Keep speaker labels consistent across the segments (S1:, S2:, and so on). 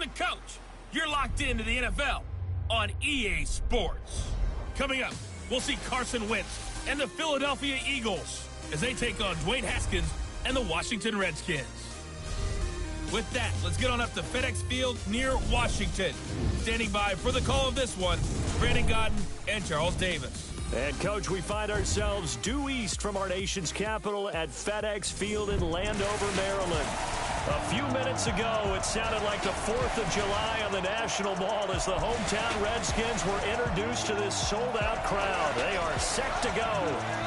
S1: the coach. You're locked into the NFL on EA Sports. Coming up, we'll see Carson Wentz and the Philadelphia Eagles as they take on Dwayne Haskins and the Washington Redskins. With that, let's get on up to FedEx Field near Washington. Standing by for the call of this one, Brandon Godden and Charles Davis.
S2: And, Coach, we find ourselves due east from our nation's capital at FedEx Field in Landover, Maryland. A few minutes ago, it sounded like the 4th of July on the National Mall as the hometown Redskins were introduced to this sold-out crowd. They are set to go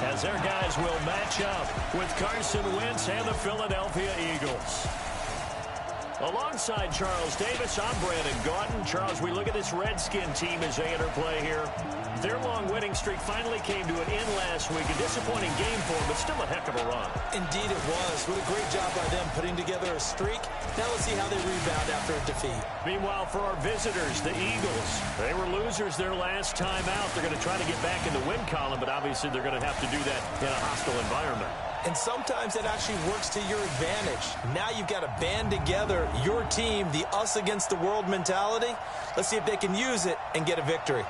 S2: as their guys will match up with Carson Wentz and the Philadelphia Eagles. Alongside Charles Davis, I'm Brandon Gaudin. Charles, we look at this Redskin team as they interplay here. Their long winning streak finally came to an end last week. A disappointing game for them, but still a heck of a run.
S3: Indeed it was. What a great job by them putting together a streak. Now let's see how they rebound after a defeat.
S2: Meanwhile, for our visitors, the Eagles, they were losers their last time out. They're going to try to get back in the win column, but obviously they're going to have to do that in a hostile environment.
S3: And sometimes it actually works to your advantage. Now you've got to band together your team, the us against the world mentality. Let's see if they can use it and get a victory.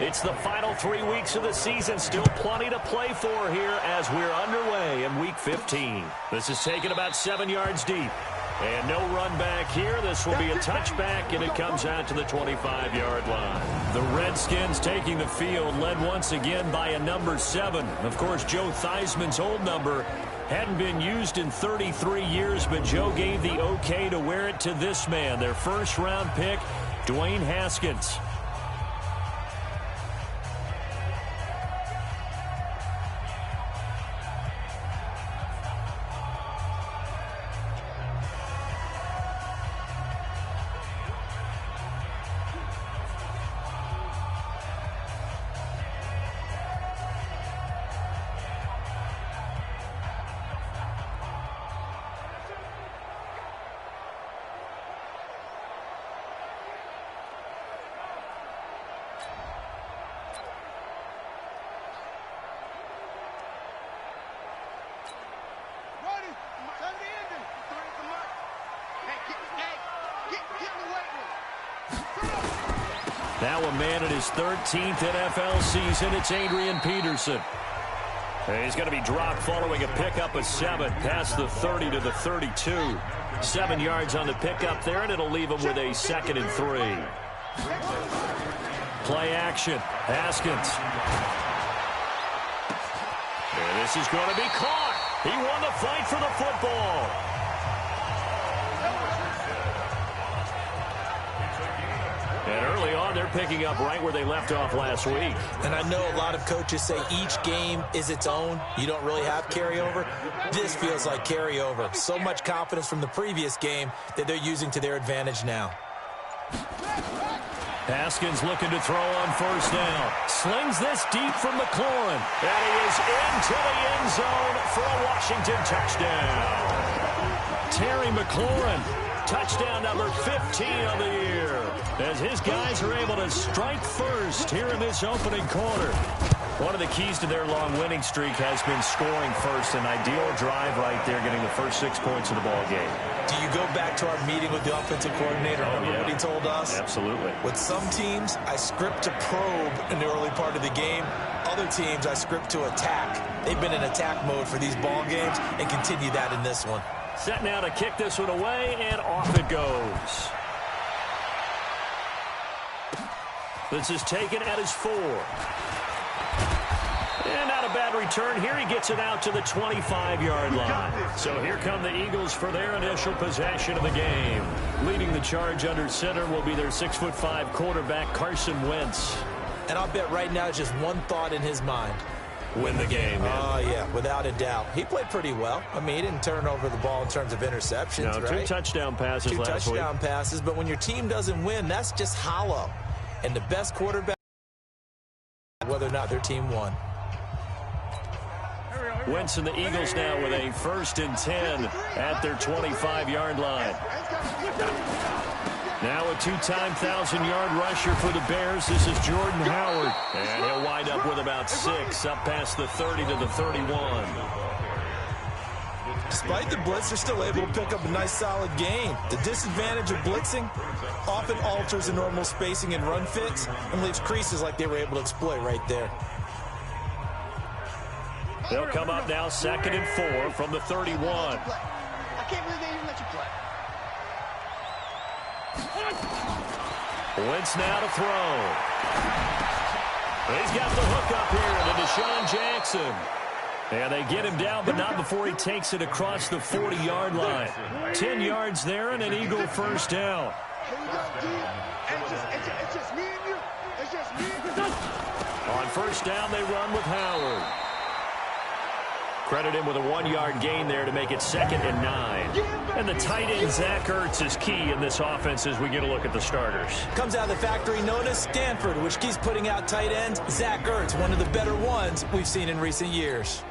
S2: It's the final 3 weeks of the season. Still plenty to play for here as we're underway in Week 15. This is taken about 7 yards deep. And no run back here. This will be a touchback, and it comes out to the 25-yard line. The Redskins taking the field, led once again by a number 7. Of course, Joe Theismann's old number hadn't been used in 33 years, but Joe gave the okay to wear it to this man, their first-round pick, Dwayne Haskins. Now a man in his 13th NFL season, it's Adrian Peterson. He's going to be dropped following a pickup of 7 past the 30 to the 32. 7 yards on the pickup there, and it'll leave him with a 2nd and 3. Play action. Haskins. And this is going to be caught. He won the fight for the football. And early on, they're picking up right where they left off last week.
S3: And I know a lot of coaches say each game is its own. You don't really have carryover. This feels like carryover. So much confidence from the previous game that they're using to their advantage now.
S2: Haskins looking to throw on first down. Slings this deep from McLaurin. And he is into the end zone for a Washington touchdown. Terry McLaurin, touchdown number 15 on the year, as his guys are able to strike first here in this opening quarter. One of the keys to their long winning streak has been scoring first. An ideal drive right there, getting the first 6 points of the ball game.
S3: Do you go back to our meeting with the offensive coordinator? Remember what he told us?
S2: Absolutely.
S3: With some teams, I script to probe in the early part of the game. Other teams, I script to attack. They've been in attack mode for these ball games and continue that in this one.
S2: Set now to kick this one away, and off it goes. This is taken at his 4. And not a bad return here. He gets it out to the 25-yard line. So here come the Eagles for their initial possession of the game. Leading the charge under center will be their 6'5" quarterback, Carson Wentz.
S3: And I'll bet right now just one thought in his mind.
S2: Win the game.
S3: Oh, yeah, without a doubt. He played pretty well. I mean, he didn't turn over the ball in terms of interceptions,
S2: no,
S3: right?
S2: 2 touchdown passes last week.
S3: 2 touchdown passes, but when your team doesn't win, that's just hollow. And the best quarterback, whether or not their team won.
S2: Wentz and the Eagles now with a 1st and 10 at their 25-yard line. Now a 2-time 1,000-yard rusher for the Bears. This is Jordan Howard. And he'll wind up with about 6 up past the 30 to the 31.
S3: Despite the blitz, they're still able to pick up a nice, solid gain. The disadvantage of blitzing often alters the normal spacing and run fits and leaves creases like they were able to exploit right there.
S2: They'll come up now 2nd and 4 from the 31.
S4: I can't believe they even let you play.
S2: Wentz now to throw. He's got the hook up here to Deshaun Jackson. And they get him down, but not before he takes it across the 40-yard line. 10 yards there and an Eagle first down.
S4: It's just me and you. It's just me and you.
S2: On first down, they run with Howard. Credit him with a 1-yard gain there to make it 2nd and 9. And the tight end, Zach Ertz, is key in this offense as we get a look at the starters.
S3: Comes out of the factory known as Stanford, which keeps putting out tight ends. Zach Ertz, one of the better ones we've seen in recent years.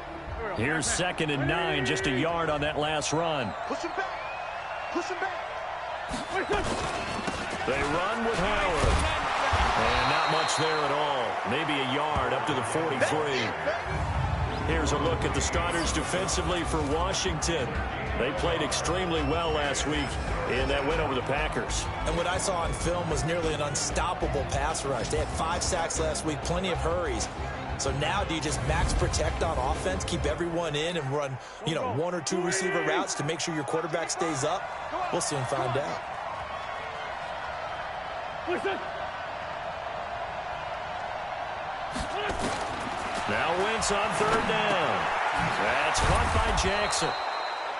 S2: Here's 2nd and 9, just a yard on that last run.
S4: Push him back. Push him back.
S2: They run with Howard. And not much there at all. Maybe a yard up to the 43. Here's a look at the starters defensively for Washington. They played extremely well last week in that win over the Packers.
S3: And what I saw on film was nearly an unstoppable pass rush. They had 5 sacks last week, plenty of hurries. So now do you just max protect on offense, keep everyone in and run, 1 or 2 receiver routes to make sure your quarterback stays up? We'll soon find out.
S2: Now Wentz on 3rd down. That's caught by Jackson.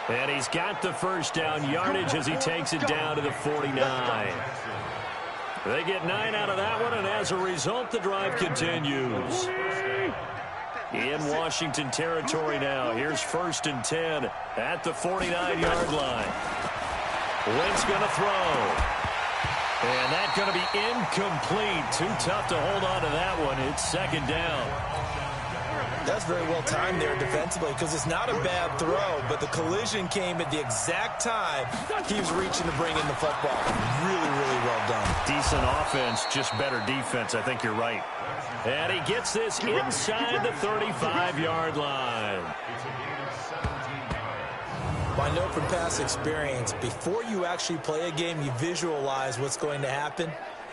S2: And he's got the first down yardage as he takes it down to the 49. They get 9 out of that one, and as a result, the drive continues. In Washington territory now. Here's 1st and 10 at the 49-yard line. Wentz going to throw. And that's going to be incomplete. Too tough to hold on to that one. It's 2nd down.
S3: That's very well timed there defensively because it's not a bad throw, but the collision came at the exact time he was reaching to bring in the football. Really, really well done.
S2: Decent offense, just better defense. I think you're right. And he gets this inside the 35-yard line.
S3: Well, I know from past experience, before you actually play a game, you visualize what's going to happen.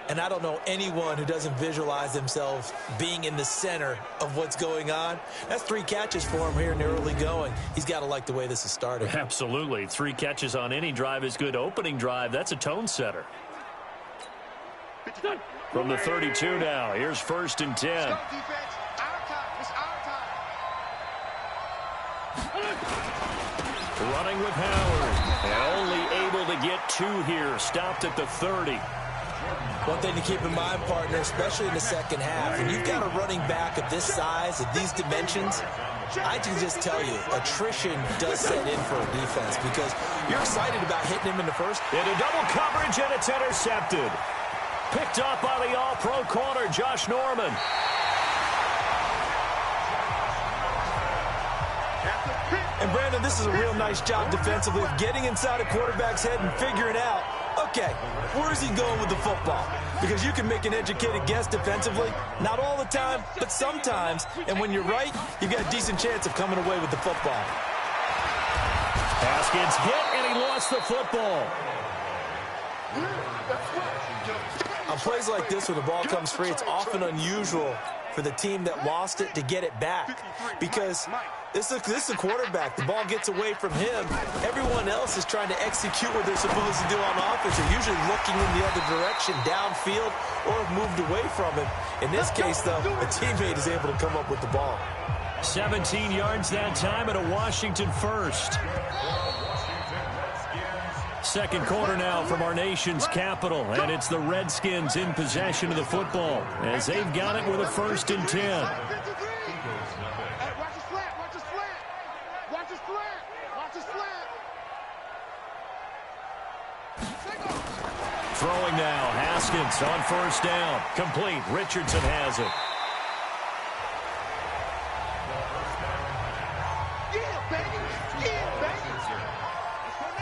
S3: And I don't know anyone who doesn't visualize themselves being in the center of what's going on. That's 3 catches for him here in the early going. He's got to like the way this is starting.
S2: Absolutely. 3 catches on any drive is good. Opening drive, that's a tone setter. From the 32 now, here's 1st and 10.
S4: Let's go, defense. Our time. It's our time.
S2: Running with Howard. And only able to get 2 here. Stopped at the 30.
S3: One thing to keep in mind, partner, especially in the second half, when you've got a running back of this size, of these dimensions, I can just tell you, attrition does set in for a defense because you're excited about hitting him in the first.
S2: Into double coverage, and it's intercepted. Picked up by the all-pro corner, Josh Norman.
S3: And, Brandon, this is a real nice job defensively of getting inside a quarterback's head and figuring out, okay, where's he going with the football? Because you can make an educated guess defensively. Not all the time, but sometimes. And when you're right, you've got a decent chance of coming away with the football.
S2: Haskins hit, and he lost the football.
S3: On plays like this where the ball comes free, it's often unusual for the team that lost it to get it back. Because this is a quarterback. The ball gets away from him. Everyone else is trying to execute what they're supposed to do on offense. They're usually looking in the other direction, downfield, or have moved away from him. In this case, though, a teammate is able to come up with the ball.
S2: 17 yards that time and a Washington first. Second quarter now from our nation's capital, and it's the Redskins in possession of the football as they've got it with a 1st and 10. Throwing now, Haskins on 1st down. Complete. Richardson has it.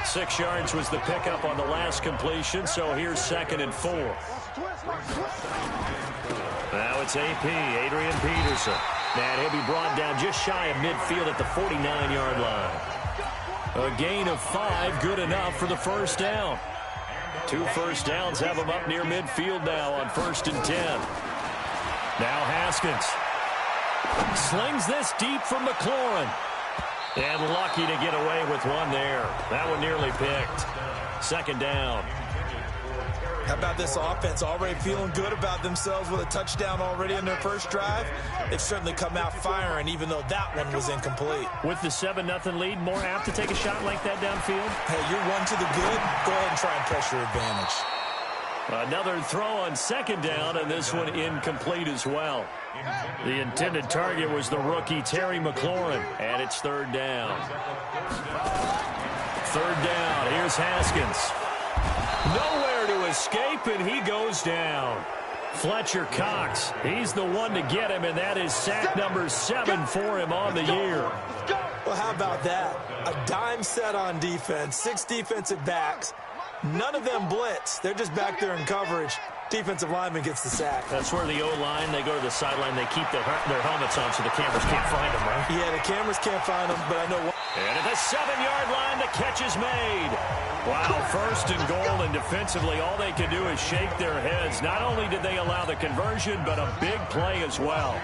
S2: 6 yards was the pickup on the last completion, so here's 2nd and 4. Now it's AP, Adrian Peterson. And he'll be brought down just shy of midfield at the 49-yard line. A gain of 5, good enough for the 1st down. 2 first downs have him up near midfield now on 1st and 10. Now Haskins slings this deep from McLaurin. And lucky to get away with one there. That one nearly picked. 2nd down.
S3: How about this offense already feeling good about themselves with a touchdown already in their first drive? They've certainly come out firing, even though that one was incomplete.
S2: With the 7-0 lead, more apt to take a shot like that downfield?
S3: Hey, you're one to the good. Go ahead and try and press your advantage.
S2: Another throw on 2nd down, and this one incomplete as well. The intended target was the rookie Terry McLaurin, and it's 3rd down. 3rd down, here's Haskins. Nowhere to escape, and he goes down. Fletcher Cox, he's the one to get him, and that is sack number 7 for him on the year.
S3: Well, how about that? A dime set on defense, 6 defensive backs. None of them blitz. They're just back there in coverage. Defensive lineman gets the sack.
S2: That's where the O-line, they go to the sideline, they keep their helmets on so the cameras can't find them, right?
S3: Yeah, the cameras can't find them, but I know what.
S2: And at the 7-yard line, the catch is made. Wow, 1st and goal, and defensively, all they can do is shake their heads. Not only did they allow the conversion, but a big play as well.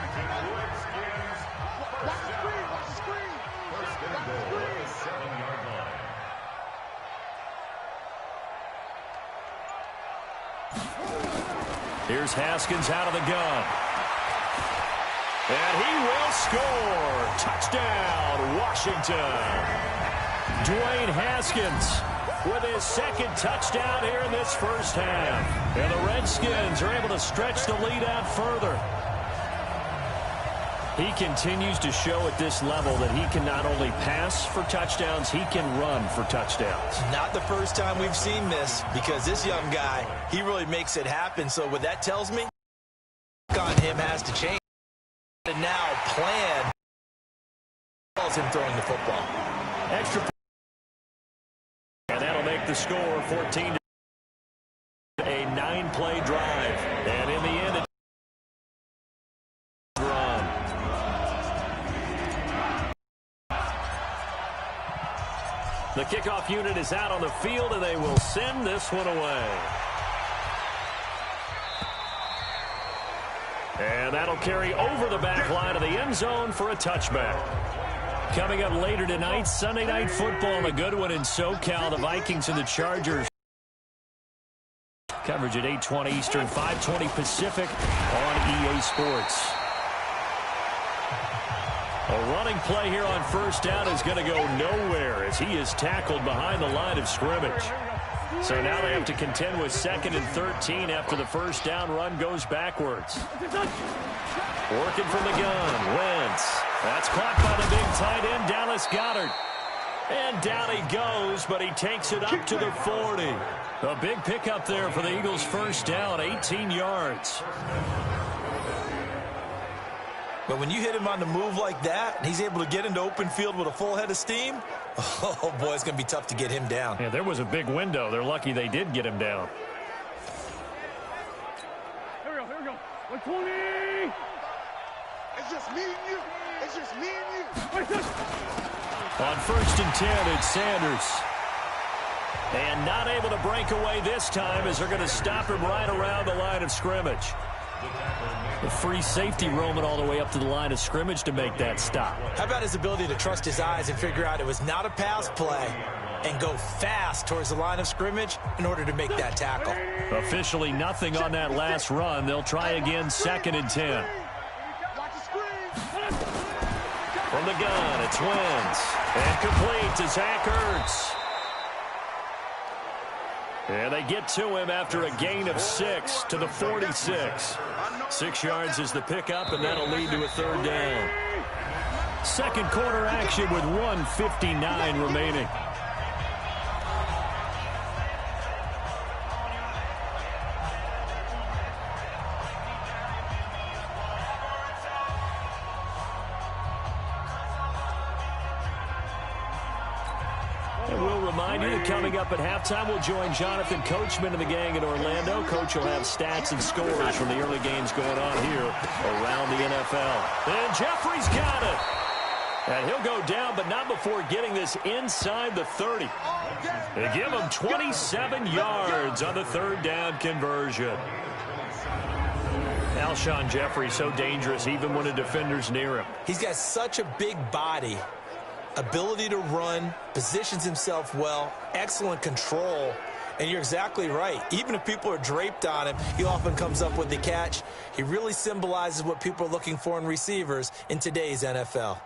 S2: Here's Haskins out of the gun. And he will score. Touchdown, Washington. Dwayne Haskins with his 2nd touchdown here in this first half. And the Redskins are able to stretch the lead out further. He continues to show at this level that he can not only pass for touchdowns, he can run for touchdowns.
S3: Not the first time we've seen this, because this young guy, he really makes it happen. So what that tells me, on him has to change. And now plan calls him throwing the football.
S2: Extra. And that'll make the score 14. A 9-play drive. And in the end, it's run. The kickoff unit is out on the field, and they will send this one away. And that'll carry over the back line of the end zone for a touchback. Coming up later tonight, Sunday Night Football, a good one in SoCal. The Vikings and the Chargers Coverage at 8:20 Eastern, 5:20 Pacific on EA Sports. A running play here on first down is going to go nowhere as he is tackled behind the line of scrimmage. So now they have to contend with 2nd and 13 after the first down run goes backwards. Working from the gun, Wentz. That's caught by the big tight end, Dallas Goedert. And down he goes, but he takes it up to the 40. A big pickup there for the Eagles' first down, 18 yards.
S3: But when you hit him on the move like that, and he's able to get into open field with a full head of steam, oh, boy, it's going to be tough to get him down.
S2: Yeah, there was a big window. They're lucky they did get him down.
S4: Here we go. 120. It's just me and you. It's just me and you.
S2: On 1st and 10, it's Sanders. And not able to break away this time as they're going to stop him right around the line of scrimmage. The free safety roaming all the way up to the line of scrimmage to make that stop.
S3: How about his ability to trust his eyes and figure out it was not a pass play and go fast towards the line of scrimmage in order to make that tackle?
S2: Officially nothing on that last run. They'll try again 2nd and 10. From the gun, it's Wentz. And complete to Zach Ertz. And they get to him after a gain of 6 to the 46. 6 yards is the pickup, and that'll lead to a 3rd down. Second quarter action with 1:59 remaining. Coming up at halftime, we'll join Jonathan Coachman and the gang in Orlando. Coach will have stats and scores from the early games going on here around the NFL. And Jeffrey's got it. And he'll go down, but not before getting this inside the 30. They give him 27 yards on the 3rd down conversion. Alshon Jeffrey so dangerous even when a defender's near him.
S3: He's got such a big body. Ability to run, positions himself well, excellent control, and you're exactly right. Even if people are draped on him, he often comes up with the catch. He really symbolizes what people are looking for in receivers in today's NFL.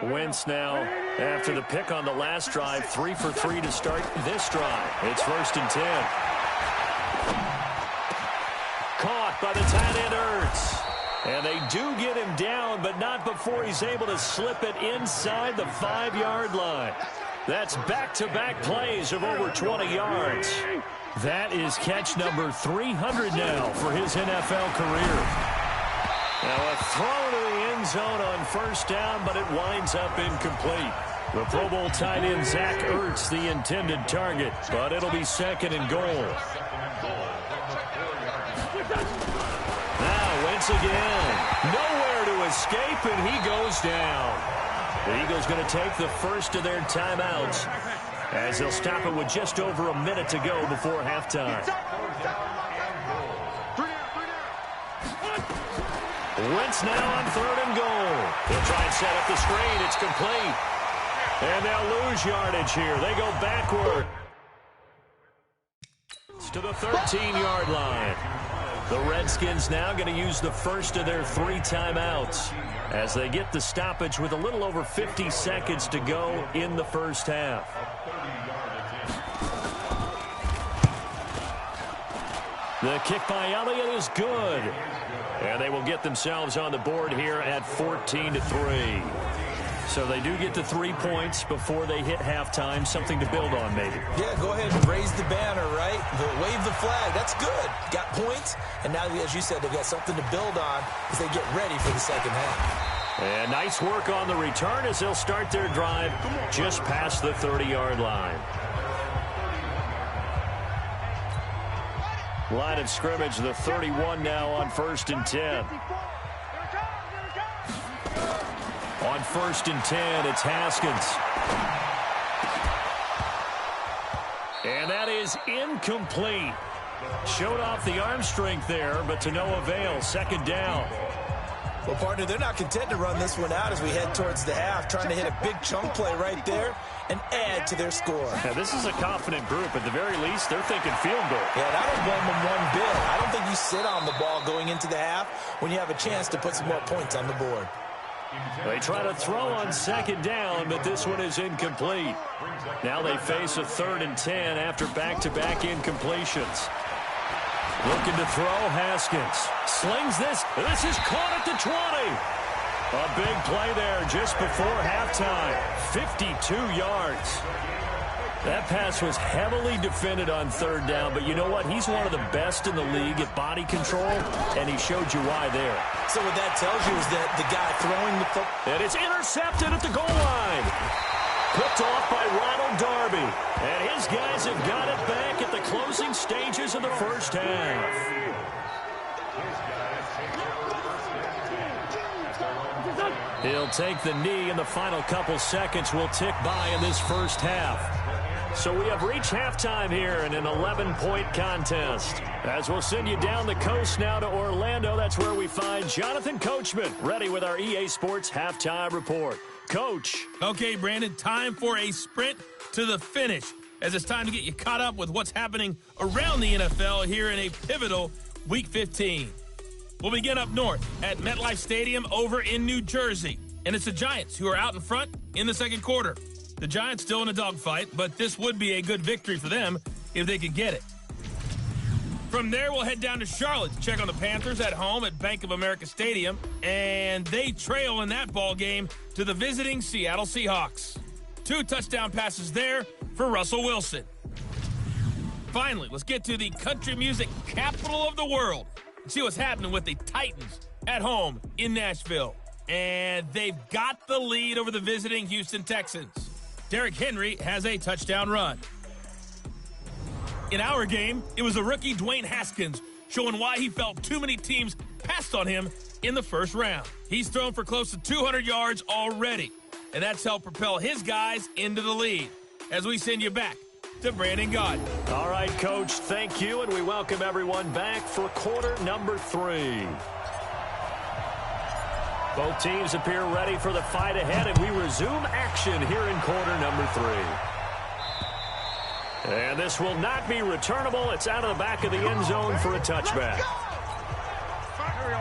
S2: Wentz now, after the pick on the last drive, 3 for 3 to start this drive. It's 1st and 10. Caught by the tight end Ertz. And they do get him down, but not before he's able to slip it inside the 5-yard line. That's back-to-back plays of over 20 yards. That is catch number 300 now for his NFL career. Now a throw to the end zone on first down, but it winds up incomplete. The Pro Bowl tight end Zach Ertz the intended target, but it'll be 2nd and goal. Now Wentz again. Nowhere to escape, and he goes down. The Eagles going to take the first of their timeouts as they'll stop it with just over a minute to go before halftime. Wentz now on 3rd and goal. He'll try and set up the screen. It's complete. And they'll lose yardage here. They go backward to the 13-yard line. The Redskins now going to use the first of their 3 timeouts as they get the stoppage with a little over 50 seconds to go in the first half. The kick by Elliott is good. And they will get themselves on the board here at 14-3. So they do get to 3 points before they hit halftime. Something to build on, maybe.
S3: Yeah, go ahead and raise the banner, right? Wave the flag. That's good. Got points. And now, as you said, they've got something to build on as they get ready for the second half.
S2: And nice work on the return as they'll start their drive just past the 30-yard line. Line of scrimmage, the 31 now on 1st and 10. On 1st and 10, it's Haskins. And that is incomplete. Showed off the arm strength there, but to no avail. 2nd down.
S3: Well, partner, they're not content to run this one out as we head towards the half, trying to hit a big chunk play right there and add to their score.
S2: Now, this is a confident group. At the very least, they're thinking field goal.
S3: Yeah, and I don't blame them one bit. I don't think you sit on the ball going into the half when you have a chance to put some more points on the board.
S2: They try to throw on second down, but this one is incomplete. Now they face a 3rd and 10 after back-to-back incompletions. Looking to throw, Haskins. Slings this. This is caught at the 20. A big play there just before halftime. 52 yards. That pass was heavily defended on 3rd down, but you know what? He's one of the best in the league at body control, and he showed you why there.
S3: So what that tells you is that the guy throwing the football...
S2: And it's intercepted at the goal line. Picked off by Ronald Darby. And his guys have got it back at the closing stages of the first half. He'll take the knee, and the final couple seconds will tick by in this first half. So we have reached halftime here in an 11-point contest. As we'll send you down the coast now to Orlando, that's where we find Jonathan Coachman, ready with our EA Sports Halftime Report. Coach.
S1: Okay, Brandon, time for a sprint to the finish, as it's time to get you caught up with what's happening around the NFL here in a pivotal Week 15. We'll begin up north at MetLife Stadium over in New Jersey, and it's the Giants who are out in front in the second quarter. The Giants still in a dogfight, but this would be a good victory for them if they could get it. From there, we'll head down to Charlotte to check on the Panthers at home at Bank of America Stadium, and they trail in that ball game to the visiting Seattle Seahawks. 2 touchdown passes there for Russell Wilson. Finally, let's get to the country music capital of the world and see what's happening with the Titans at home in Nashville. And they've got the lead over the visiting Houston Texans. Derrick Henry has a touchdown run. In our game, it was the rookie Dwayne Haskins showing why he felt too many teams passed on him in the first round. He's thrown for close to 200 yards already, and that's helped propel his guys into the lead. As we send you back to Brandon Gaudin.
S2: All right, Coach, thank you, and we welcome everyone back for quarter number 3. Both teams appear ready for the fight ahead, and we resume action here in quarter number 3. And this will not be returnable. It's out of the back of the end zone for a touchback.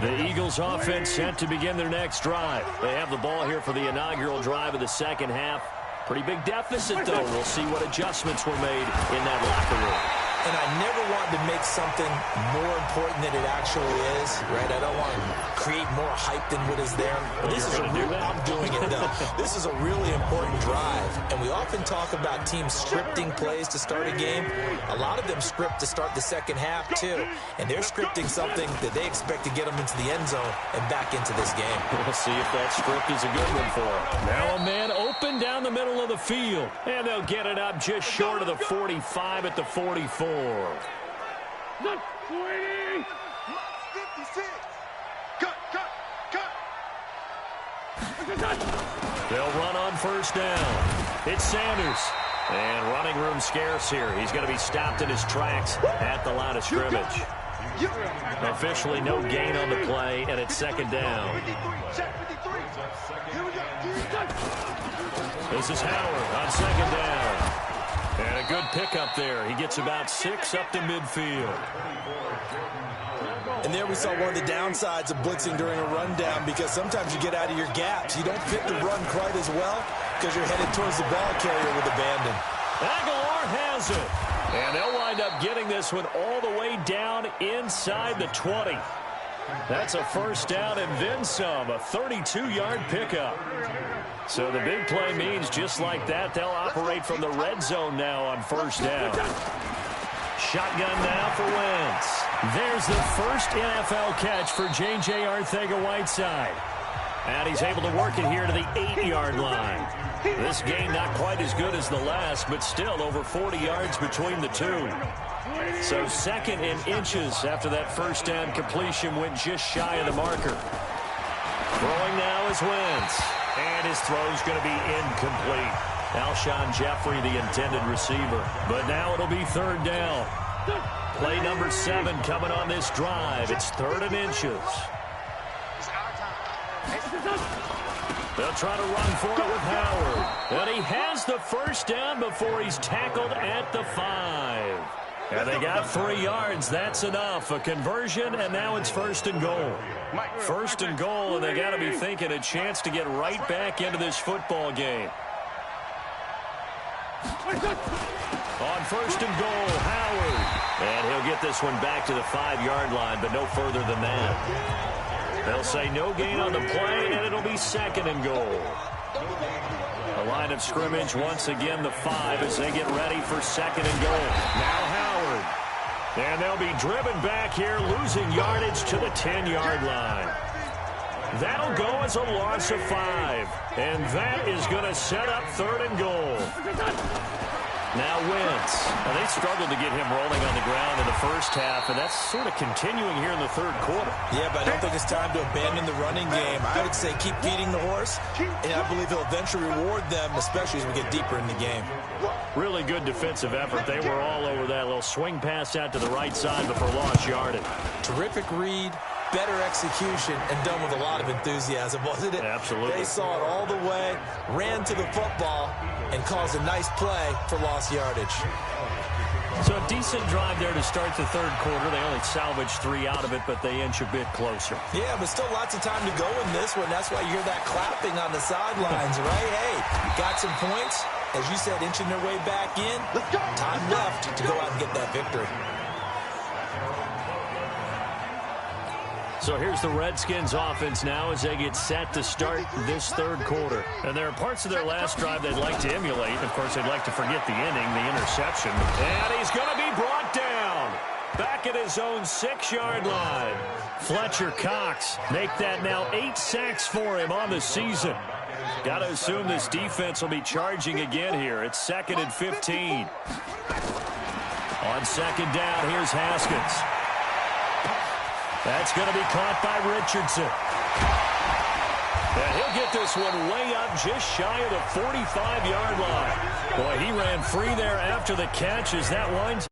S2: The Eagles offense set to begin their next drive. They have the ball here for the inaugural drive of the second half. Pretty big deficit, though. We'll see what adjustments were made in that locker room.
S3: And I never want to make something more important than it actually is, right? I don't want to create more hype than what is there. But this is I'm doing it, though. This is a really important drive. And we often talk about teams scripting plays to start a game. A lot of them script to start the second half, too. And they're scripting something that they expect to get them into the end zone and back into this game.
S2: We'll see if that script is a good one for them. Now a man open down the middle of the field. And they'll get it up just short of the 45 at the 44.
S4: 20. 56. Cut.
S2: They'll run on first down. It's Sanders. And running room scarce here. He's going to be stopped in his tracks at the line of scrimmage. Officially no gain on the play, and it's second down. This is Howard on second down. And a good pickup there. He gets about 6 up to midfield.
S3: And there we saw one of the downsides of blitzing during a rundown, because sometimes you get out of your gaps. You don't fit the run quite as well because you're headed towards the ball carrier with abandon.
S2: Aguilar has it. And they'll wind up getting this one all the way down inside the 20. That's a first down and then some, a 32-yard pickup. So the big play means just like that, they'll operate from the red zone now on first down. Shotgun now for Wentz. There's the first NFL catch for J.J. Arcega-Whiteside. And he's able to work it here to the 8-yard line. This game not quite as good as the last, but still over 40 yards between the two. So second in inches after that first down completion went just shy of the marker. Throwing now is Wentz. And his throw's going to be incomplete. Alshon Jeffrey, the intended receiver. But now it'll be third down. Play number 7 coming on this drive. It's 3rd and inches. They'll try to run for it with Howard. And he has the first down before he's tackled at the 5. And they got 3 yards. That's enough. A conversion, and now it's 1st and goal. 1st and goal, and they got to be thinking a chance to get right back into this football game. On 1st and goal, Howard. And he'll get this one back to the 5-yard line, but no further than that. They'll say no gain on the play, and it'll be 2nd and goal. The line of scrimmage, once again, the 5 as they get ready for 2nd and goal. Now Howard. And they'll be driven back here, losing yardage to the 10-yard line. That'll go as a loss of 5. And that is going to set up 3rd and goal. Now Wentz. Now they struggled to get him rolling on the ground in the first half, and that's sort of continuing here in the 3rd quarter.
S3: Yeah, but I don't think it's time to abandon the running game. I would say keep feeding the horse, and I believe he'll eventually reward them, especially as we get deeper in the game.
S2: Really good defensive effort. They were all over that little swing pass out to the right side before lost yardage.
S3: Terrific read, better execution, and done with a lot of enthusiasm, wasn't it?
S2: Absolutely.
S3: They saw it all the way, ran to the football, and caused a nice play for lost yardage.
S2: So a decent drive there to start the 3rd quarter. They only salvaged 3 out of it, but they inch a bit closer.
S3: Yeah, but still lots of time to go in this one. That's why you hear that clapping on the sidelines, right? Hey, got some points. As you said, inching their way back in. Time left to go out and get that victory.
S2: So here's the Redskins offense now as they get set to start this 3rd quarter. And there are parts of their last drive they'd like to emulate. Of course, they'd like to forget the inning, the interception. And he's going to be brought down back at his own 6-yard line. Fletcher Cox make that now 8 sacks for him on the season. Got to assume this defense will be charging again here. It's 2nd and 15. On 2nd down, here's Haskins. That's going to be caught by Richardson. And he'll get this one way up just shy of the 45-yard line. Boy, he ran free there after the catch as that winds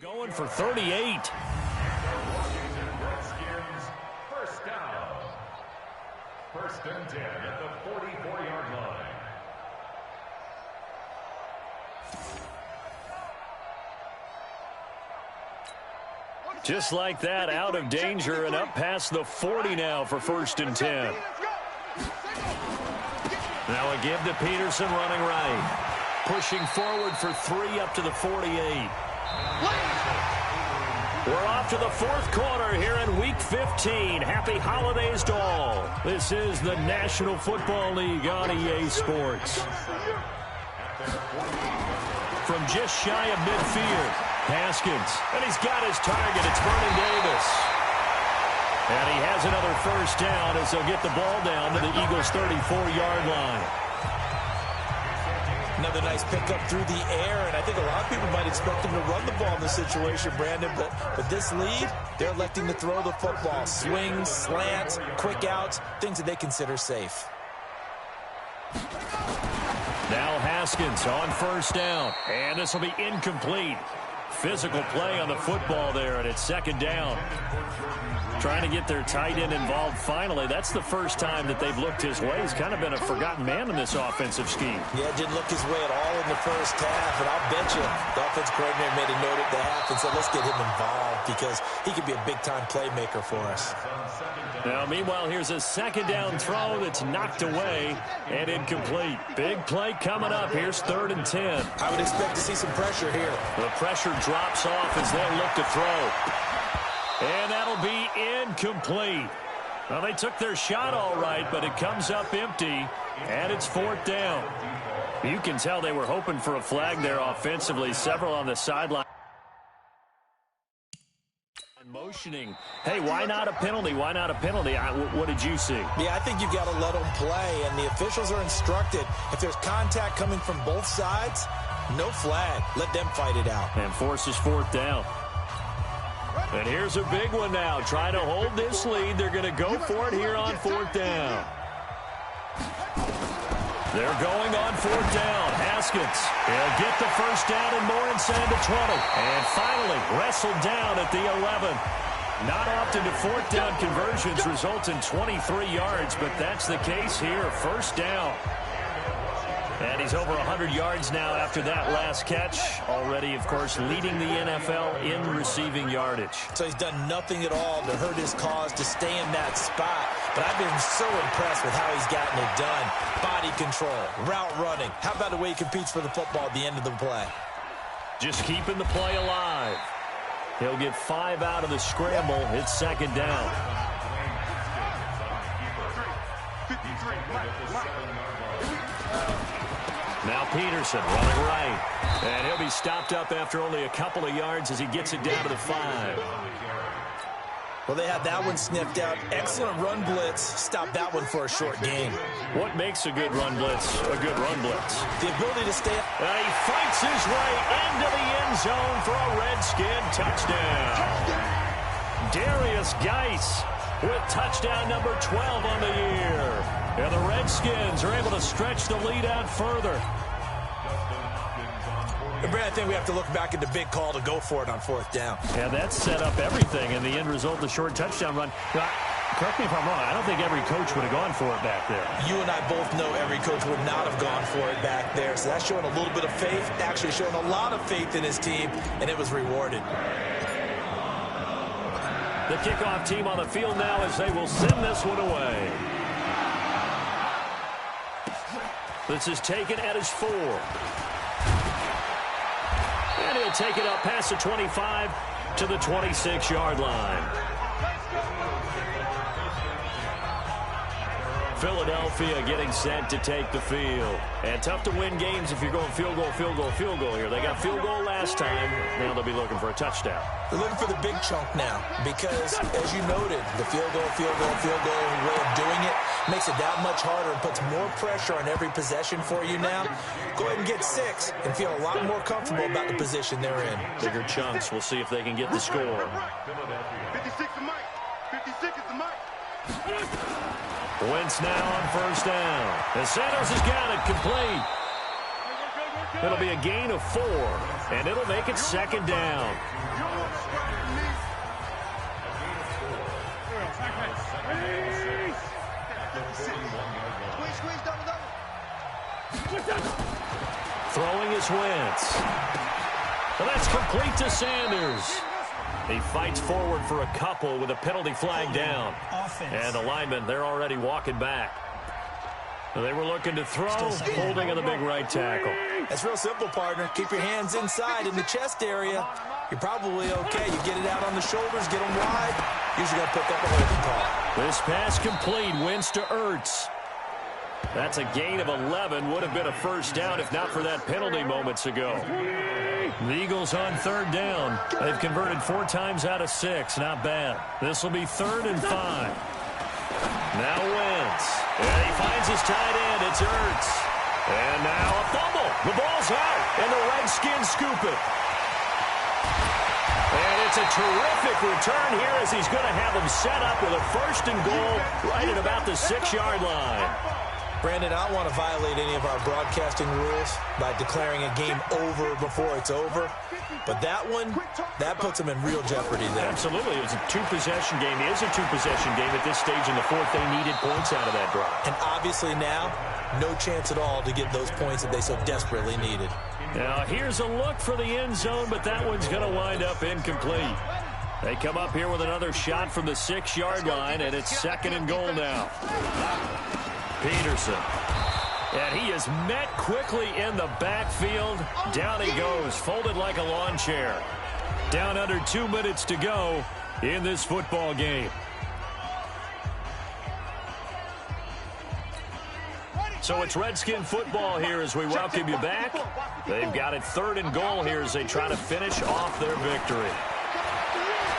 S2: Going for 38.
S5: Redskins, first down. First and 10 at the 44-yard line.
S2: Just like that, out of danger and up past the 40 now for first and 10. Now a give to Peterson running right. Pushing forward for 3 up to the 48. We're off to the fourth quarter here in Week 15. Happy holidays to all. This is the National Football League on EA Sports. From just shy of midfield, Haskins. And he's got his target. It's Vernon Davis. And he has another first down as they'll get the ball down to the Eagles' 34-yard line.
S3: Another nice pickup through the air, and I think a lot of people might expect him to run the ball in this situation, Brandon, but with this lead, they're electing to throw the football. Swings, slants, quick outs, things that they consider safe.
S2: Now Haskins on first down, and this will be incomplete. Physical play on the football there, and it's second down. Trying to get their tight end involved finally. That's the first time that they've looked his way. He's kind of been a forgotten man in this offensive scheme.
S3: Yeah, it didn't look his way at all in the first half, and I'll bet you the offensive coordinator made a note at the half and said, let's get him involved because he could be a big-time playmaker for us.
S2: Now, meanwhile, here's a second down throw that's knocked away and incomplete. Big play coming up. Here's 3rd and 10.
S3: I would expect to see some pressure here.
S2: The pressure drops off as they'll look to throw. And that'll be incomplete. Well, they took their shot all right, but it comes up empty, and it's 4th down. You can tell they were hoping for a flag there offensively. Several on the sideline. Motioning. Hey, why not a penalty? Why not a penalty? What did you see?
S3: Yeah, I think you've got to let them play, and the officials are instructed. If there's contact coming from both sides, no flag. Let them fight it out.
S2: And forces 4th down. And here's a big one now. Trying to hold this lead. They're going to go for it here on 4th down. They're going on 4th down. Haskins. He'll get the first down and more inside the 20. And finally wrestled down at the 11. Not often do 4th down conversions result in 23 yards, but that's the case here. First down. And he's over 100 yards now after that last catch. Already, of course, leading the NFL in receiving yardage.
S3: So he's done nothing at all to hurt his cause to stay in that spot. But I've been so impressed with how he's gotten it done. Body control, route running. How about the way he competes for the football at the end of the play?
S2: Just keeping the play alive. He'll get 5 out of the scramble. It's second down. Now Peterson running right. And he'll be stopped up after only a couple of yards as he gets it down to the 5.
S3: Well, they had that one sniffed out. Excellent run blitz. Stop that one for a short gain.
S2: What makes a good run blitz a good run blitz?
S3: The ability to stay.
S2: And he fights his way into the end zone for a Redskin touchdown. Darius Geis with touchdown number 12 on the year. And the Redskins are able to stretch the lead out further.
S3: Brad, I think we have to look back at the big call to go for it on 4th down.
S2: Yeah, that set up everything, and the end result, the short touchdown run. Correct me if I'm wrong, I don't think every coach would have gone for it back there.
S3: You and I both know every coach would not have gone for it back there, so that's showing a little bit of faith, actually showing a lot of faith in his team, and it was rewarded.
S2: The kickoff team on the field now as they will send this one away. This is taken at his 4. And he'll take it up past the 25 to the 26-yard line. Philadelphia getting set to take the field. And tough to win games if you're going field goal, field goal, field goal here. They got field goal last time. Now they'll be looking for a touchdown.
S3: They're looking for the big chunk now because, as you noted, the field goal way of doing it makes it that much harder and puts more pressure on every possession for you now. Go ahead and get 6 and feel a lot more comfortable about the position they're in.
S2: Bigger chunks. We'll see if they can get the score.
S4: 56 is Mike. 56 is Mike.
S2: Wentz now on first down. And Sanders has got it complete. It'll be a gain of 4, and it'll make it second down. Throwing is Wentz. And that's complete to Sanders. He fights forward for a couple with a penalty flag down. And the linemen, they're already walking back. They were looking to throw, holding on the big right tackle.
S3: That's real simple, partner. Keep your hands inside in the chest area. You're probably okay. You get it out on the shoulders, get them wide. Usually going to pick up a holding call.
S2: This pass complete, Wentz to Ertz. That's a gain of 11. Would have been a first down if not for that penalty moments ago. The Eagles on third down. They've converted 4 times out of 6. Not bad. This will be 3rd and 5. Now Wentz. And he finds his tight end. It's Ertz. And now a fumble. The ball's out. And the Redskins scoop it. And it's a terrific return here as he's going to have him set up with a 1st and goal right at about the 6-yard line.
S3: Brandon, I don't want to violate any of our broadcasting rules by declaring a game over before it's over. But that one, that puts them in real jeopardy there.
S2: Absolutely. It was a 2-possession game. It is a 2-possession game at this stage in the 4th. They needed points out of that drive.
S3: And obviously now, no chance at all to get those points that they so desperately needed.
S2: Now, here's a look for the end zone, but that one's going to wind up incomplete. They come up here with another shot from the 6-yard line, and it's 2nd and goal now. Peterson. And he is met quickly in the backfield. Down he goes, folded like a lawn chair. Down under 2 minutes to go in this football game. So it's Redskin football here as we welcome you back. They've got it 3rd and goal here as they try to finish off their victory.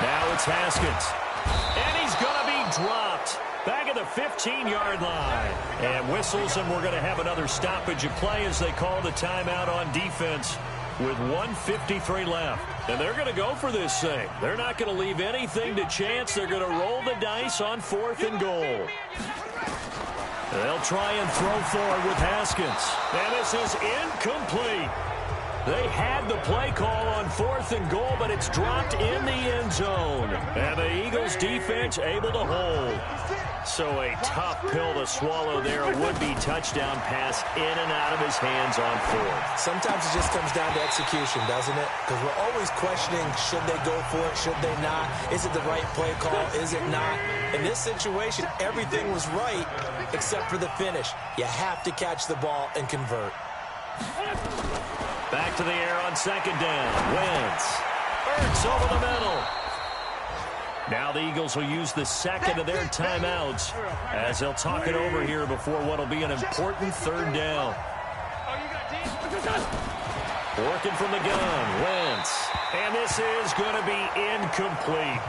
S2: Now it's Haskins. And he's going to be dropped. Back at the 15-yard line. And whistles, and we're going to have another stoppage of play as they call the timeout on defense with 1:53 left. And they're going to go for this thing. They're not going to leave anything to chance. They're going to roll the dice on 4th and goal. They'll try and throw forward with Haskins. And this is incomplete. They had the play call on 4th and goal, but it's dropped in the end zone. And the Eagles defense able to hold. So a tough pill to swallow there. A would-be touchdown pass in and out of his hands on 4th.
S3: Sometimes it just comes down to execution, doesn't it? Because we're always questioning, should they go for it, should they not? Is it the right play call, is it not? In this situation, everything was right except for the finish. You have to catch the ball and convert.
S2: Back to the air on 2nd down. Wentz. Ertz over the middle. Now the Eagles will use the 2nd of their timeouts as they'll talk it over here before what will be an important 3rd down. Working from the gun, Wentz. And this is going to be incomplete.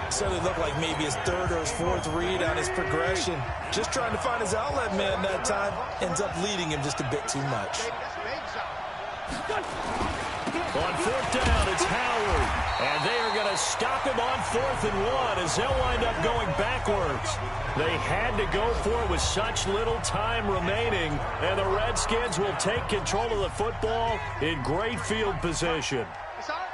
S3: Certainly looked like maybe his 3rd or his 4th read on his progression. Just trying to find his outlet man that time. Ends up leading him just a bit too much.
S2: On 4th down, it's Howard. And they are going to stop him on 4th and 1 as they'll wind up going backwards. They had to go for it with such little time remaining. And the Redskins will take control of the football in great field position.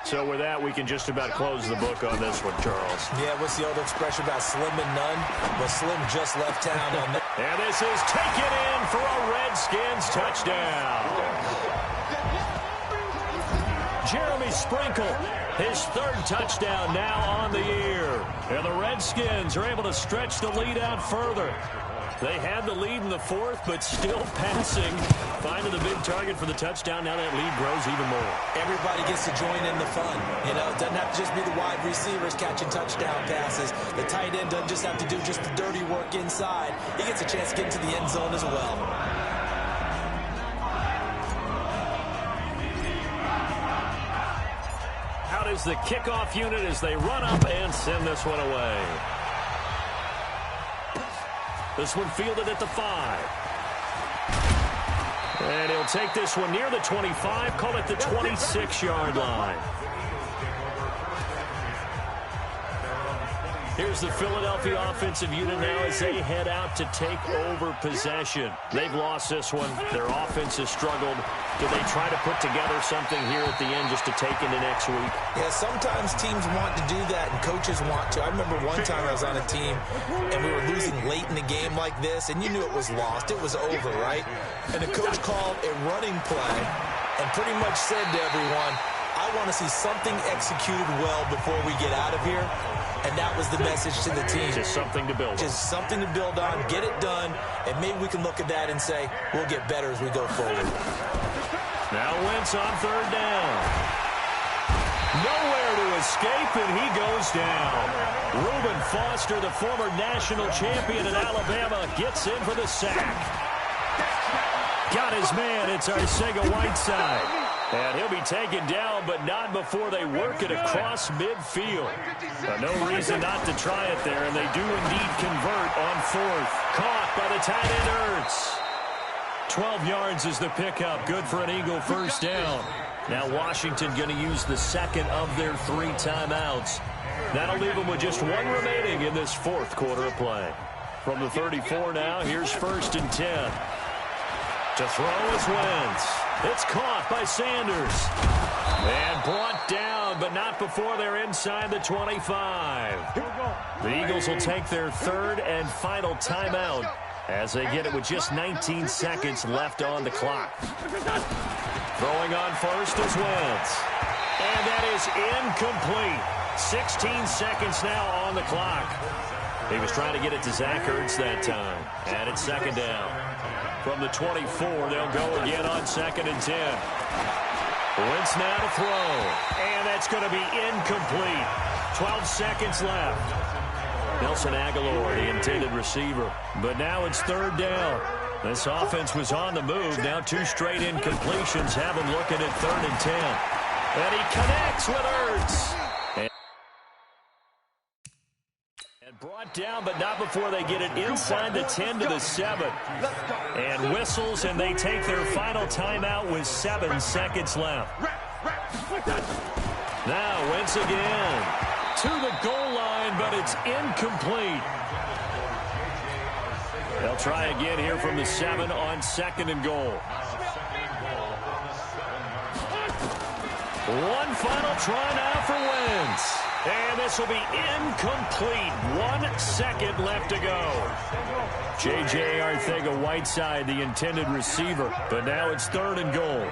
S2: So with that, we can just about close the book on this one, Charles.
S3: Yeah, what's the old expression about slim and none? Well, Slim just left town on that.
S2: And this is taken in for a Redskins touchdown. Jeremy Sprinkle, his 3rd touchdown now on the year. And the Redskins are able to stretch the lead out further. They had the lead in the 4th, but still passing. Finding the big target for the touchdown. Now that lead grows even more.
S3: Everybody gets to join in the fun. You know, it doesn't have to just be the wide receivers catching touchdown passes. The tight end doesn't just have to do just the dirty work inside. He gets a chance to get into the end zone as well.
S2: Out is the kickoff unit as they run up and send this one away. This one fielded at the 5. And he'll take this one near the 25, call it the 26-yard line. Here's the Philadelphia offensive unit now as they head out to take over possession. They've lost this one. Their offense has struggled. Do they try to put together something here at the end just to take into next week?
S3: Yeah, sometimes teams want to do that and coaches want to. I remember one time I was on a team and we were losing late in the game like this, and you knew it was lost. It was over, right? And the coach called a running play and pretty much said to everyone, I want to see something executed well before we get out of here. And that was the message to the team.
S2: Just something to build on.
S3: Just something to build on, get it done, and maybe we can look at that and say, we'll get better as we go forward.
S2: Now Wentz on third down. Nowhere to escape, and he goes down. Reuben Foster, the former national champion in Alabama, gets in for the sack. Got his man. It's Arcega-Whiteside. And he'll be taken down, but not before they work it across midfield. No reason not to try it there, and they do indeed convert on fourth. Caught by the tight end, Ertz. 12 yards is the pickup. Good for an Eagle first down. Now Washington going to use the second of their 3 timeouts. That'll leave them with just 1 remaining in this fourth quarter of play. From the 34 now, here's 1st and 10. To throw is Wentz. It's caught by Sanders. And brought down, but not before they're inside the 25. The Eagles will take their 3rd and final timeout as they get it with just 19 seconds left on the clock. Throwing on first is Wentz. And that is incomplete. 16 seconds now on the clock. He was trying to get it to Zach Ertz that time. And it's 2nd down. From the 24, they'll go again on 2nd and 10. Wentz now to throw. And that's going to be incomplete. 12 seconds left. Nelson Aguilar, the intended receiver. But now it's 3rd down. This offense was on the move. Now 2 straight incompletions have him looking at 3rd and 10. And he connects with Ertz. Brought down, but not before they get it inside the 10 to the 7. And whistles, and they take their final timeout with 7 seconds left. Now Wentz again to the goal line, but it's incomplete. They'll try again here from the 7 on 2nd and goal. One final try now for Wentz. And this will be incomplete. 1 second left to go. J.J. Arcega-Whiteside, the intended receiver. But now it's 3rd and goal.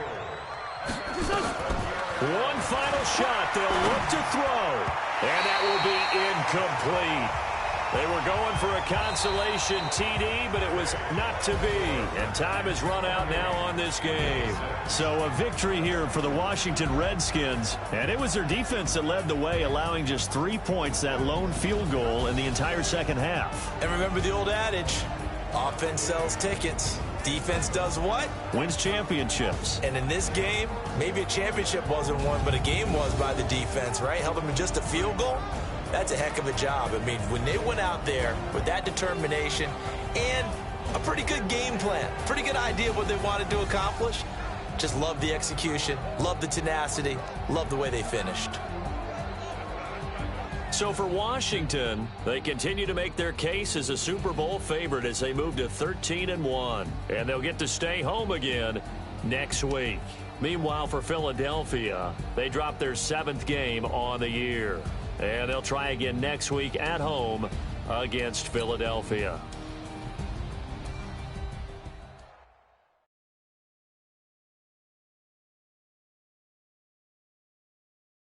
S2: One final shot. They'll look to throw. And that will be incomplete. They were going for a consolation TD, but it was not to be. And time has run out now on this game. So a victory here for the Washington Redskins. And it was their defense that led the way, allowing just 3 points, that lone field goal in the entire second half.
S3: And remember the old adage, offense sells tickets. Defense does what?
S2: Wins championships.
S3: And in this game, maybe a championship wasn't won, but a game was by the defense, right? Held them in just a field goal. That's a heck of a job. I mean, when they went out there with that determination and a pretty good game plan, pretty good idea of what they wanted to accomplish, just love the execution, love the tenacity, love the way they finished.
S2: So for Washington, they continue to make their case as a Super Bowl favorite as they move to 13-1. And they'll get to stay home again next week. Meanwhile, for Philadelphia, they dropped their 7th game on the year. And they'll try again next week at home against Philadelphia.